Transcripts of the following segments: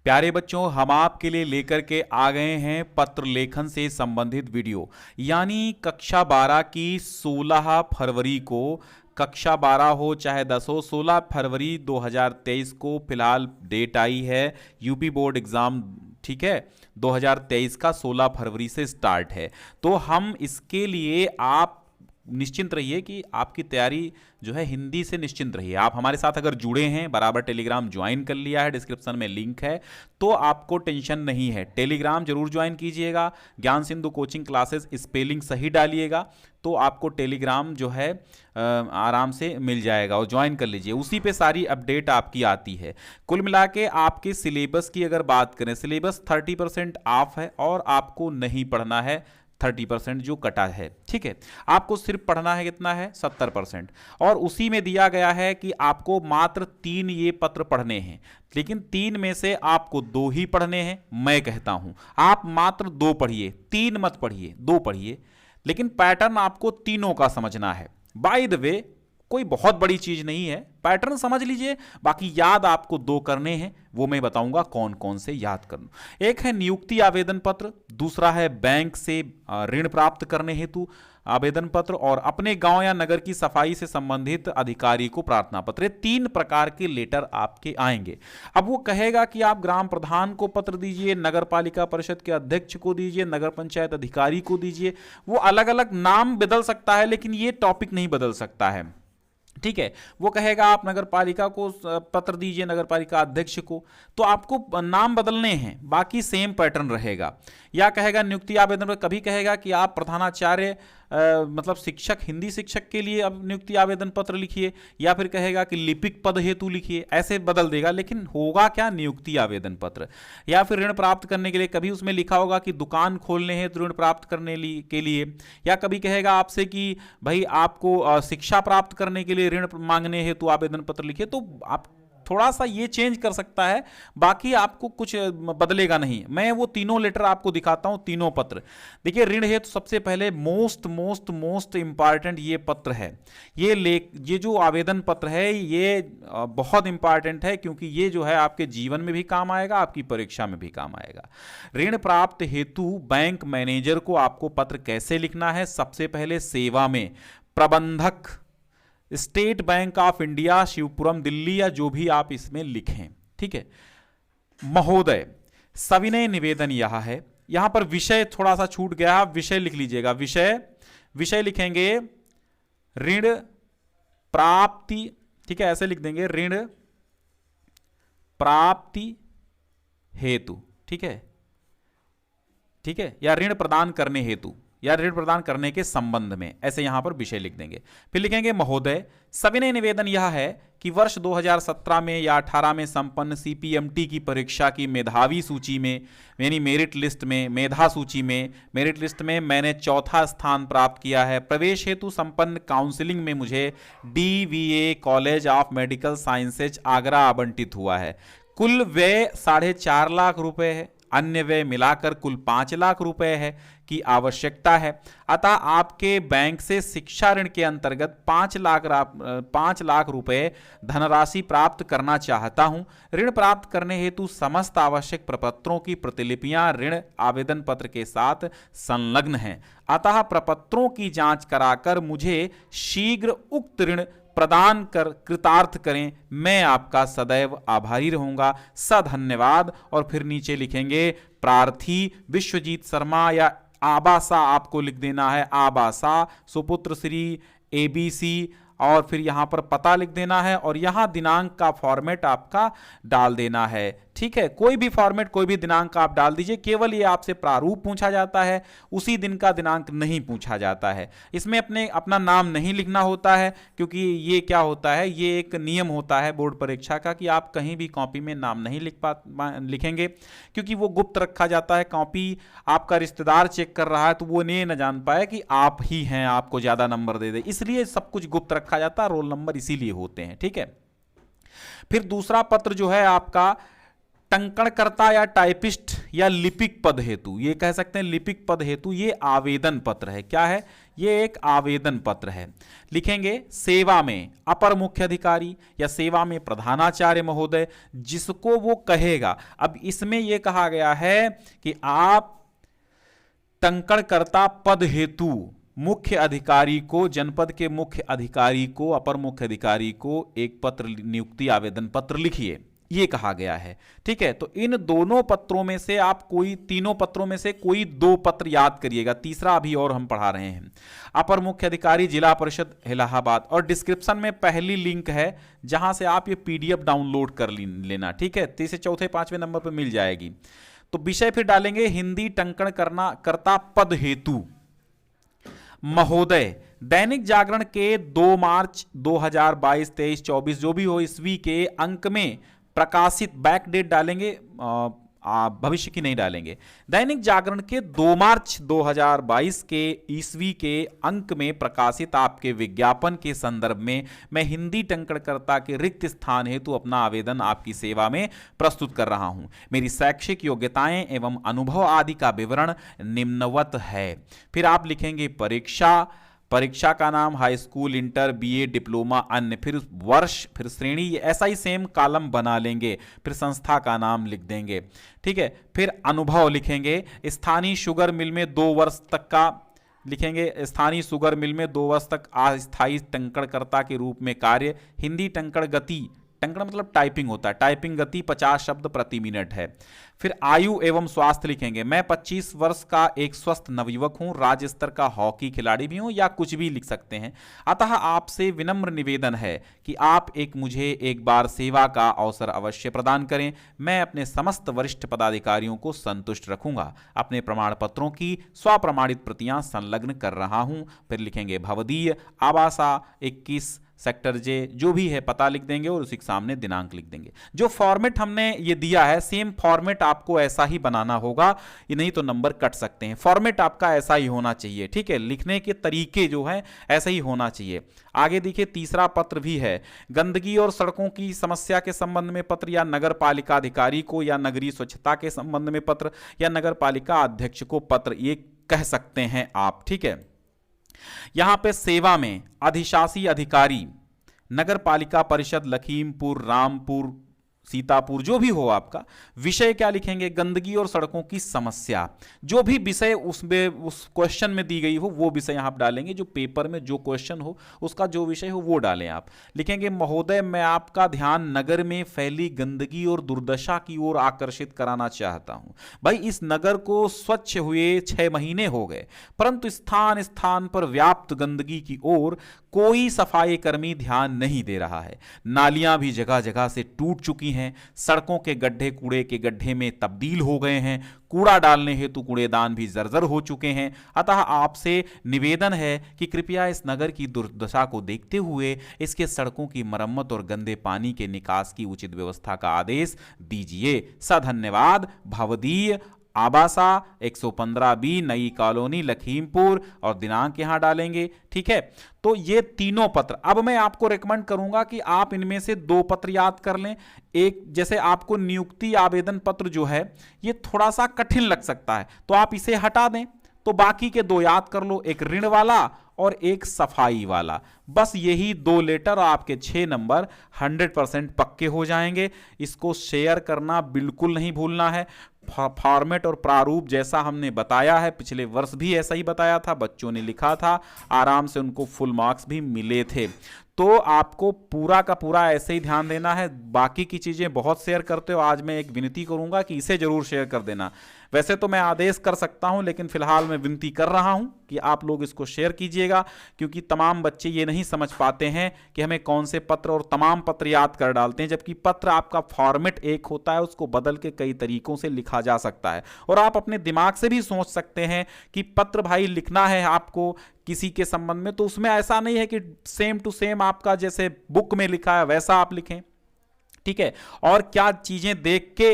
प्यारे बच्चों, हम आपके लिए लेकर के आ गए हैं पत्र लेखन से संबंधित वीडियो। यानी कक्षा 12 की 16 फरवरी को, कक्षा 12 हो चाहे 10 हो, 16 फरवरी 2023 को फिलहाल डेट आई है। यूपी बोर्ड एग्जाम, ठीक है, 2023 का 16 फरवरी से स्टार्ट है। तो हम इसके लिए, आप निश्चिंत रहिए कि आपकी तैयारी जो है हिंदी से निश्चिंत रहिए। आप हमारे साथ अगर जुड़े हैं, बराबर टेलीग्राम ज्वाइन कर लिया है, डिस्क्रिप्शन में लिंक है, तो आपको टेंशन नहीं है। टेलीग्राम जरूर ज्वाइन कीजिएगा। ज्ञान सिंधु कोचिंग क्लासेस स्पेलिंग सही डालिएगा तो आपको टेलीग्राम जो है आराम से मिल जाएगा और ज्वाइन कर लीजिए। उसी पे सारी अपडेट आपकी आती है। कुल मिला के आपके सिलेबस की अगर बात करें, सिलेबस 30% ऑफ है और आपको नहीं पढ़ना है 30% जो कटा है, ठीक है। आपको सिर्फ पढ़ना है, कितना है, 70%। और उसी में दिया गया है कि आपको मात्र 3 ये पत्र पढ़ने हैं, लेकिन 3 में से आपको 2 ही पढ़ने हैं। मैं कहता हूं आप मात्र 2 पढ़िए, 3 मत पढ़िए, 2 पढ़िए, लेकिन पैटर्न आपको तीनों का समझना है। बाय द वे, कोई बहुत बड़ी चीज नहीं है, पैटर्न समझ लीजिए। बाकी याद आपको 2 करने हैं, वो मैं बताऊंगा कौन कौन से याद करना। एक है नियुक्ति आवेदन पत्र, दूसरा है बैंक से ऋण प्राप्त करने हेतु आवेदन पत्र, और अपने गांव या नगर की सफाई से संबंधित अधिकारी को प्रार्थना पत्र। 3 प्रकार के लेटर आपके आएंगे। अब वो कहेगा कि आप ग्राम प्रधान को पत्र दीजिए, नगर पालिका परिषद के अध्यक्ष को दीजिए, नगर पंचायत अधिकारी को दीजिए। वो अलग अलग नाम बदल सकता है, लेकिन ये टॉपिक नहीं बदल सकता है, ठीक है। वो कहेगा आप नगर पालिका को पत्र दीजिए, नगर पालिका अध्यक्ष को, तो आपको नाम बदलने हैं, बाकी सेम पैटर्न रहेगा। या कहेगा नियुक्ति आवेदन पर, कभी कहेगा कि आप प्रधानाचार्य मतलब शिक्षक, हिंदी शिक्षक के लिए अब नियुक्ति आवेदन पत्र लिखिए, या फिर कहेगा कि लिपिक पद हेतु लिखिए, ऐसे बदल देगा, लेकिन होगा क्या, नियुक्ति आवेदन पत्र। या फिर ऋण प्राप्त करने के लिए, कभी उसमें लिखा होगा कि दुकान खोलने हेतु ऋण प्राप्त करने के लिए, या कभी कहेगा आपसे कि भाई आपको शिक्षा प्राप्त करने के लिए ऋण मांगने हेतु आवेदन पत्र लिखिए। तो आप थोड़ा सा ये चेंज कर सकता है, बाकी आपको कुछ बदलेगा नहीं। मैं वो तीनों लेटर आपको दिखाता हूं, तीनों पत्र। देखिए, ऋण हेतु सबसे पहले मोस्ट इंपॉर्टेंट ये पत्र है। ये जो आवेदन पत्र है, ये बहुत इंपॉर्टेंट है, क्योंकि ये जो है आपके जीवन में भी काम आएगा, आपकी परीक्षा में भी काम आएगा। ऋण प्राप्त हेतु बैंक मैनेजर को आपको पत्र कैसे लिखना है? सबसे पहले सेवा में प्रबंधक, state bank of India, Shivpuram, Delhi, या जो भी आप इसमें लिखें, ठीक है। महोदय, सविनय निवेदन यह है। यहां पर विषय थोड़ा सा छूट गया, विषय लिख लीजिएगा। विषय लिखेंगे ऋण प्राप्ति, ठीक है, ऐसे लिख देंगे, ऋण प्राप्ति हेतु, ठीक है, ठीक है, या ऋण प्रदान करने हेतु, या ऋण प्रदान करने के संबंध में, ऐसे यहां पर विषय लिख देंगे। फिर लिखेंगे महोदय, सविनय निवेदन यह है कि वर्ष 2017 में या 18 में संपन्न सीपीएमटी की परीक्षा की मेधावी सूची में, यानी मेरिट लिस्ट में, मेधा सूची में, मेरिट लिस्ट में मैंने 4था स्थान प्राप्त किया है। प्रवेश हेतु संपन्न काउंसलिंग में मुझे DVA college of medical sciences Agra आवंटित हुआ है। कुल व्यय 4.5 लाख रुपए है, अन्य व्यय मिलाकर कुल 5 लाख रुपए है की आवश्यकता है। अतः आपके बैंक से शिक्षा ऋण के अंतर्गत 5 लाख रुपए धनराशि प्राप्त करना चाहता हूं। ऋण प्राप्त करने हेतु समस्त आवश्यक प्रपत्रों की प्रतिलिपियां ऋण आवेदन पत्र के साथ संलग्न हैं। अतः प्रपत्रों की जांच कराकर मुझे शीघ्र उक्त ऋण प्रदान कर कृतार्थ करें। मैं आपका सदैव आभारी रहूंगा। धन्यवाद। और फिर नीचे लिखेंगे प्रार्थी विश्वजीत शर्मा, या आबासा आपको लिख देना है, आबासा सुपुत्र श्री ABC, और फिर यहां पर पता लिख देना है, और यहां दिनांक का फॉर्मेट आपका डाल देना है, ठीक है। कोई भी फॉर्मेट, कोई भी दिनांक आप डाल दीजिए। केवल ये आपसे प्रारूप पूछा जाता है, उसी दिन का दिनांक नहीं पूछा जाता है। इसमें अपना नाम नहीं लिखना होता है, क्योंकि ये क्या होता है, ये एक नियम होता है बोर्ड परीक्षा का कि आप कहीं भी कॉपी में नाम नहीं लिखेंगे, क्योंकि वो गुप्त रखा जाता है। कॉपी आपका रिश्तेदार चेक कर रहा है तो वो नहीं न जान पाए कि आप ही हैं, आपको ज्यादा नंबर दे दे, इसलिए सब कुछ गुप्त रखा जाता है। रोल नंबर इसीलिए होते हैं, ठीक है। फिर दूसरा पत्र जो है आपका टंकणकर्ता या टाइपिस्ट या लिपिक पद हेतु, ये कह सकते हैं लिपिक पद हेतु ये आवेदन पत्र है। क्या है? ये एक आवेदन पत्र है। लिखेंगे सेवा में अपर मुख्य अधिकारी या सेवा में प्रधानाचार्य महोदय, जिसको वो कहेगा। अब इसमें ये कहा गया है कि आप टंकणकर्ता पद हेतु मुख्य अधिकारी को, जनपद के मुख्य अधिकारी को, अपर मुख्य अधिकारी को एक पत्र, नियुक्ति आवेदन पत्र लिखिए, ये कहा गया है। ठीक है, तो इन दोनों पत्रों में से आप कोई, तीनों पत्रों में से कोई 2 पत्र याद करिएगा, तीसरा अभी और हम पढ़ा रहे हैं। अपर मुख्य अधिकारी जिला परिषद इलाहाबाद, और डिस्क्रिप्शन में पहली लिंक है जहां से आप ये पीडीएफ डाउनलोड कर लेना। ठीक है, तीसरे चौथे पांचवें नंबर पर मिल जाएगी। तो विषय फिर डालेंगे हिंदी टंकण करता पद हेतु महोदय। दैनिक जागरण के 2 मार्च 2022, 23, 24 जो भी हो ईस्वी के अंक में प्रकाशित, बैक डेट डालेंगे, भविष्य की नहीं डालेंगे। दैनिक जागरण के 2 मार्च 2022 के ईस्वी के अंक में प्रकाशित आपके विज्ञापन के संदर्भ में मैं हिंदी टंकणकर्ता के रिक्त स्थान हेतु अपना आवेदन आपकी सेवा में प्रस्तुत कर रहा हूं। मेरी शैक्षिक योग्यताएं एवं अनुभव आदि का विवरण निम्नवत है। फिर आप लिखेंगे परीक्षा का नाम, high school, inter, BA, diploma, अन्य, फिर वर्ष, फिर श्रेणी, ऐसा ही सेम कॉलम बना लेंगे। फिर संस्था का नाम लिख देंगे। ठीक है, फिर अनुभव लिखेंगे, स्थानीय शुगर मिल में 2 वर्ष तक का लिखेंगे, स्थानीय शुगर मिल में 2 वर्ष तक अस्थायी टंकणकर्ता के रूप में कार्य। हिंदी टंकण गति, टंकण मतलब टाइपिंग होता है, टाइपिंग गति 50 शब्द प्रति मिनट है। फिर आयु एवं स्वास्थ्य लिखेंगे, मैं 25 वर्ष का एक स्वस्थ नवयुवक हूं, राज्य स्तर का हॉकी खिलाड़ी भी हूं, या कुछ भी लिख सकते हैं। अतः आपसे विनम्र निवेदन है कि आप मुझे एक बार सेवा का अवसर अवश्य प्रदान करें। मैं अपने समस्त वरिष्ठ पदाधिकारियों को संतुष्ट रखूंगा। अपने प्रमाण पत्रों की स्वप्रमाणित प्रतियां संलग्न कर रहा हूं। फिर लिखेंगे भवदीय आवासा 21 सेक्टर जे, जो भी है पता लिख देंगे और उसी के सामने दिनांक लिख देंगे। जो फॉर्मेट हमने ये दिया है सेम फॉर्मेट आपको ऐसा ही बनाना होगा, ये नहीं तो नंबर कट सकते हैं। फॉर्मेट आपका ऐसा ही होना चाहिए। ठीक है, लिखने के तरीके जो हैं ऐसा ही होना चाहिए। आगे देखिए, तीसरा पत्र भी है, गंदगी और सड़कों की समस्या के संबंध में पत्र, या नगर पालिका अधिकारी को, या नगरीय स्वच्छता के संबंध में पत्र, या नगर पालिका अध्यक्ष को पत्र, ये कह सकते हैं आप। ठीक है, यहां पे सेवा में अधिशासी अधिकारी, नगर पालिका परिषद लखीमपुर, रामपुर, सीतापुर, जो भी हो आपका विषय क्या लिखेंगे, गंदगी और सड़कों की समस्या। जो भी विषय उसमें उस क्वेश्चन में दी गई हो वो विषय आप डालेंगे। जो पेपर में जो क्वेश्चन हो उसका जो विषय हो वो डालें आप। लिखेंगे महोदय, मैं आपका ध्यान नगर में फैली गंदगी और दुर्दशा की ओर आकर्षित कराना चाहता हूं। भाई, इस नगर को स्वच्छ हुए 6 महीने हो गए, परंतु स्थान स्थान पर व्याप्त गंदगी की ओर कोई सफाई कर्मी ध्यान नहीं दे रहा है। नालियां भी जगह जगह से टूट चुकी हैं, सड़कों के गड्ढे कूड़े के गड्ढे में तब्दील हो गए हैं, कूड़ा डालने हेतु कूड़ेदान भी जर्जर हो चुके हैं। अतः आपसे निवेदन है कि कृपया इस नगर की दुर्दशा को देखते हुए इसके सड़कों की मरम्मत और गंदे पानी के निकास की उचित व्यवस्था का आदेश दीजिए। सधन्यवाद, भवदीय आवासा 115B नई कॉलोनी लखीमपुर, और दिनांक यहां डालेंगे। ठीक है, तो ये तीनों पत्र। अब मैं आपको रेकमेंड करूंगा कि आप इनमें से 2 पत्र याद कर लें। एक, जैसे आपको नियुक्ति आवेदन पत्र जो है ये थोड़ा सा कठिन लग सकता है, तो आप इसे हटा दें, तो बाकी के 2 याद कर लो, एक ऋण वाला और एक सफाई वाला। बस यही 2 लेटर आपके 6 नंबर 100% पक्के हो जाएंगे। इसको शेयर करना बिल्कुल नहीं भूलना है। फॉर्मेट और प्रारूप जैसा हमने बताया है, पिछले वर्ष भी ऐसा ही बताया था, बच्चों ने लिखा था, आराम से उनको फुल मार्क्स भी मिले थे। तो आपको पूरा का पूरा ऐसे ही ध्यान देना है। बाकी की चीज़ें बहुत शेयर करते हो, आज मैं एक विनती करूंगा कि इसे जरूर शेयर कर देना। वैसे तो मैं आदेश कर सकता हूं, लेकिन फिलहाल मैं विनती कर रहा हूं कि आप लोग इसको शेयर कीजिएगा, क्योंकि तमाम बच्चे ये नहीं समझ पाते हैं कि हमें कौन से पत्र, और तमाम पत्र याद कर डालते हैं, जबकि पत्र आपका फॉर्मेट एक होता है, उसको बदल के कई तरीकों से लिखा जा सकता है। और आप अपने दिमाग से भी सोच सकते हैं कि पत्र भाई लिखना है आपको किसी के संबंध में, तो उसमें ऐसा नहीं है कि सेम टू सेम आपका जैसे बुक में लिखा है वैसा आप लिखें। ठीक है। और क्या चीजें देख के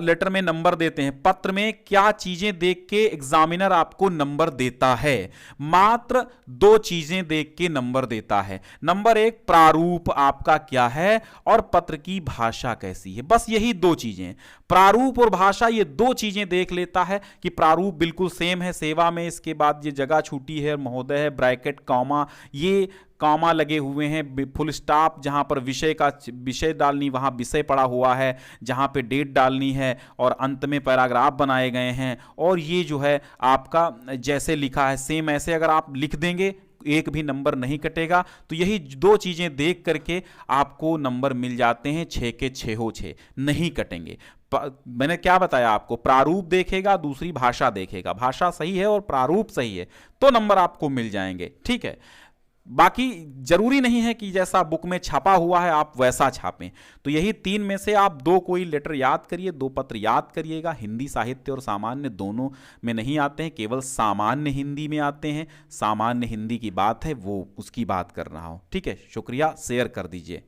लेटर में नंबर देते हैं, पत्र में क्या चीजें देख के एग्जामिनर आपको नंबर देता है? मात्र दो चीजें देख के नंबर देता है। नंबर एक, प्रारूप आपका क्या है और पत्र की भाषा कैसी है, बस यही दो चीजें। प्रारूप और भाषा, ये दो चीजें देख लेता है कि प्रारूप बिल्कुल सेम है, सेवा में इसके बाद ये जगह छूटी है, महोदय है, ब्रैकेट, कॉमा, ये कॉमा लगे हुए हैं, फुल स्टॉप, जहां पर विषय डालनी वहां विषय पड़ा हुआ है, जहां पे डेट डालनी है, और अंत में पैराग्राफ बनाए गए हैं। और ये जो है आपका जैसे लिखा है सेम ऐसे अगर आप लिख देंगे, एक भी नंबर नहीं कटेगा। तो यही दो चीजें देख करके आपको नंबर मिल जाते हैं, 6 के 6 हो 6, नहीं कटेंगे। मैंने क्या बताया आपको, प्रारूप देखेगा, दूसरी भाषा देखेगा, भाषा सही है और प्रारूप सही है तो नंबर आपको मिल जाएंगे, ठीक है। बाकी जरूरी नहीं है कि जैसा बुक में छपा हुआ है आप वैसा छापें। तो यही तीन में से आप दो कोई लेटर याद करिए, दो पत्र याद करिएगा। हिंदी साहित्य और सामान्य दोनों में नहीं आते हैं, केवल सामान्य हिंदी में आते हैं। सामान्य हिंदी की बात है, वो उसकी बात कर रहा हूं, ठीक है। शुक्रिया, शेयर कर दीजिए।